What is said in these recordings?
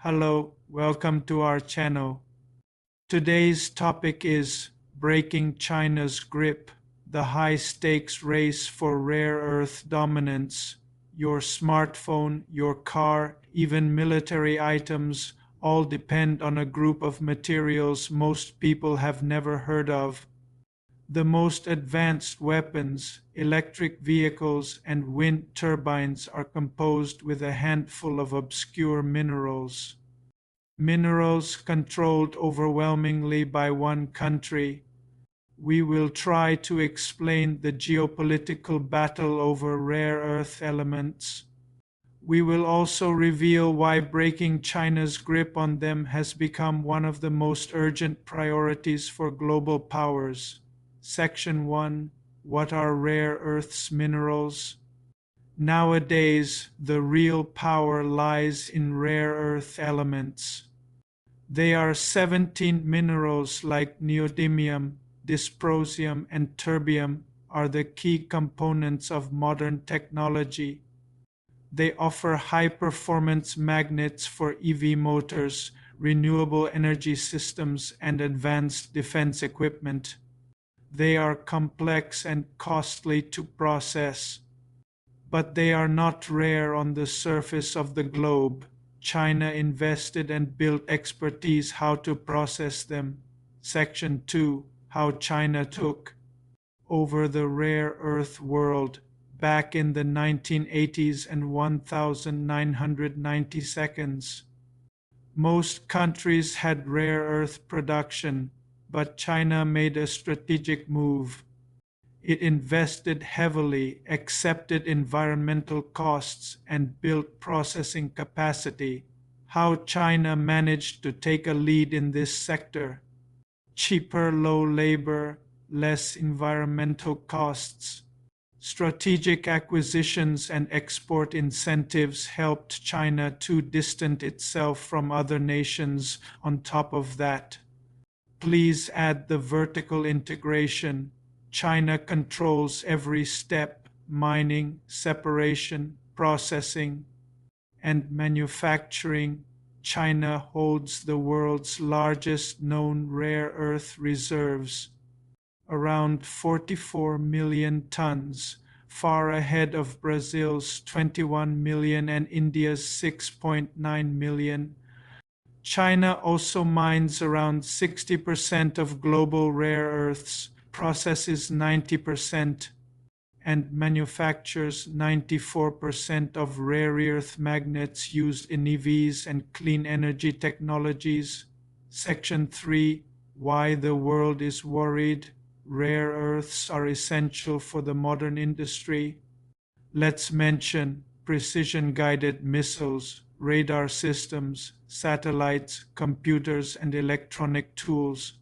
Hello, welcome to our channel. Today's topic is breaking China's grip, the high-stakes race for rare earth dominance. Your smartphone, your car, even military items all depend on a group of materials most people have never heard of. The most advanced weapons, electric vehicles, and wind turbines are composed with a handful of obscure minerals. Minerals controlled overwhelmingly by one country. We will try to explain the geopolitical battle over rare earth elements. We will also reveal why breaking China's grip on them has become one of the most urgent priorities for global powers. Section 1. What are rare earths minerals? Nowadays, the real power lies in rare earth elements. They are 17 minerals like neodymium, dysprosium, and terbium are the key components of modern technology. They offer high-performance magnets for EV motors, renewable energy systems, and advanced defense equipment. They are complex and costly to process, but they are not rare on the surface of the globe. China invested and built expertise how to process them. Section 2. How China took over the rare earth world. Back in the 1980s and 1990 seconds. Most countries had rare earth production, but China made a strategic move. It invested heavily, accepted environmental costs, and built processing capacity. How China managed to take a lead in this sector. Cheaper low labor, less environmental costs. Strategic acquisitions and export incentives helped China to distance itself from other nations. On top of that, please add the vertical integration. China controls every step: mining, separation, processing, and manufacturing. China holds the world's largest known rare earth reserves, around 44 million tons, far ahead of Brazil's 21 million and India's 6.9 million. China also mines around 60% of global rare earths, processes 90%, and manufactures 94% of rare earth magnets used in EVs and clean energy technologies. Section 3. Why the world is worried. Rare earths are essential for the modern industry. Let's mention precision-guided missiles, radar systems, satellites, computers, and electronic tools.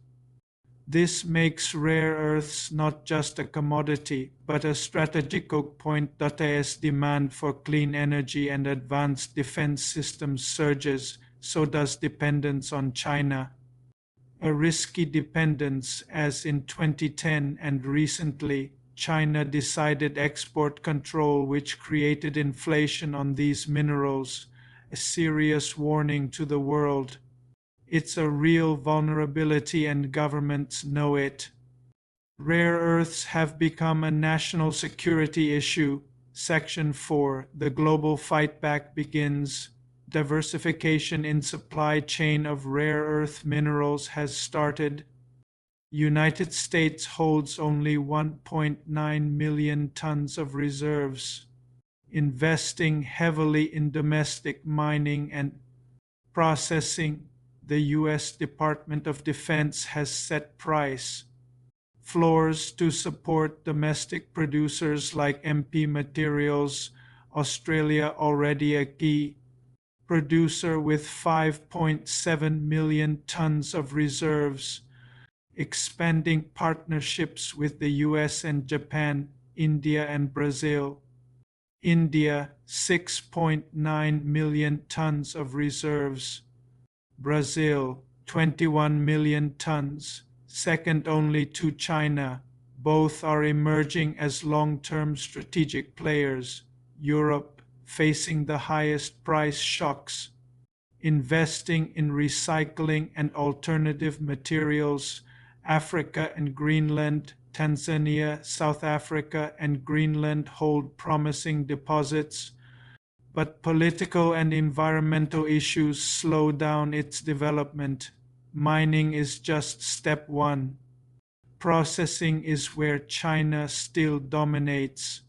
This makes rare earths not just a commodity, but a strategic point. As demand for clean energy and advanced defense systems surges, so does dependence on China. A risky dependence, as in 2010 and recently, China decided export control, which created inflation on these minerals, a serious warning to the world. It's a real vulnerability and governments know it. Rare earths have become a national security issue. Section 4. The global fight back begins. Diversification in supply chain of rare earth minerals has started. United States holds only 1.9 million tons of reserves, investing heavily in domestic mining and processing. The U.S. Department of Defense has set price floors to support domestic producers like MP Materials. Australia, already a key producer with 5.7 million tons of reserves, expanding partnerships with the US and Japan, India and Brazil. India, 6.9 million tons of reserves. Brazil, 21 million tons, second only to China. Both are emerging as long-term strategic players. Europe, facing the highest price shocks. investing in recycling and alternative materials. Africa and Greenland, Tanzania, South Africa, and Greenland hold promising deposits, but political and environmental issues slow down its development. Mining is just step one. Processing is where China still dominates,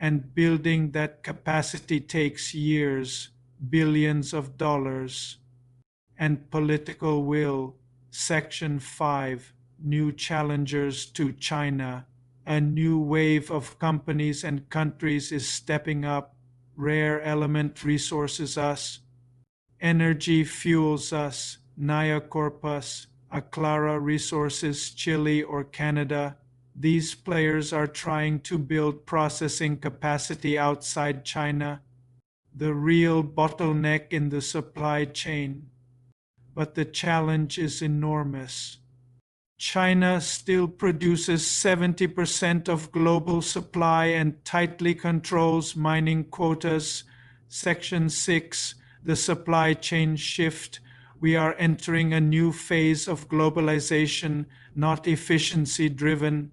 and building that capacity takes years, billions of dollars, and political will. Section 5. New challengers to China. A new wave of companies and countries is stepping up. Rare element resources us. Energy fuels us. Naya Corpus, Aclara Resources, Chile or Canada. These players are trying to build processing capacity outside China, the real bottleneck in the supply chain. But the challenge is enormous. China still produces 70% of global supply and tightly controls mining quotas. Section 6, the supply chain shift. We are entering a new phase of globalization, not efficiency-driven,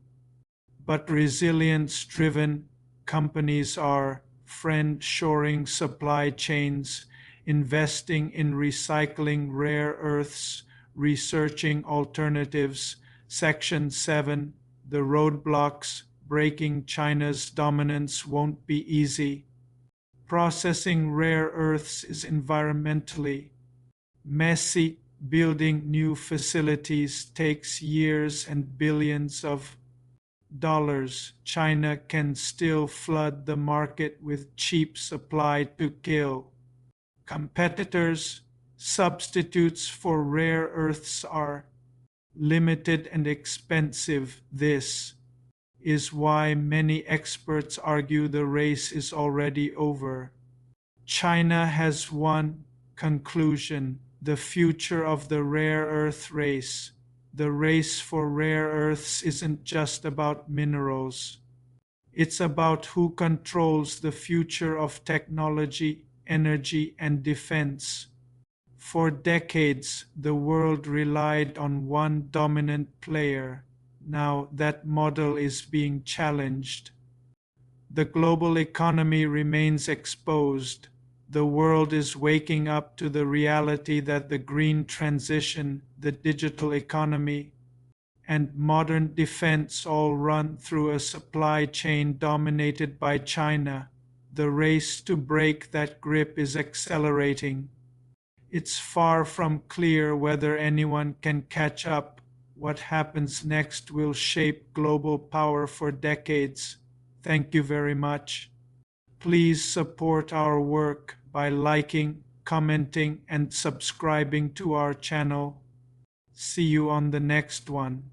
but resilience-driven. Companies are friend-shoring supply chains, investing in recycling rare earths, researching alternatives. Section 7, the roadblocks. Breaking China's dominance won't be easy. Processing rare earths is environmentally messy. Building new facilities takes years and billions of dollars. China can still flood the market with cheap supply to kill competitors. Substitutes for rare earths are limited and expensive. This is why many experts argue the race is already over. China has won. Conclusion: the future of the rare earth race. The race for rare earths isn't just about minerals. It's about who controls the future of technology, energy, and defense. For decades, the world relied on one dominant player. Now that model is being challenged. The global economy remains exposed. The world is waking up to the reality that the green transition, the digital economy, and modern defense all run through a supply chain dominated by China. The race to break that grip is accelerating. It's far from clear whether anyone can catch up. What happens next will shape global power for decades. Thank you very much. Please support our work by liking, commenting, and subscribing to our channel. See you on the next one.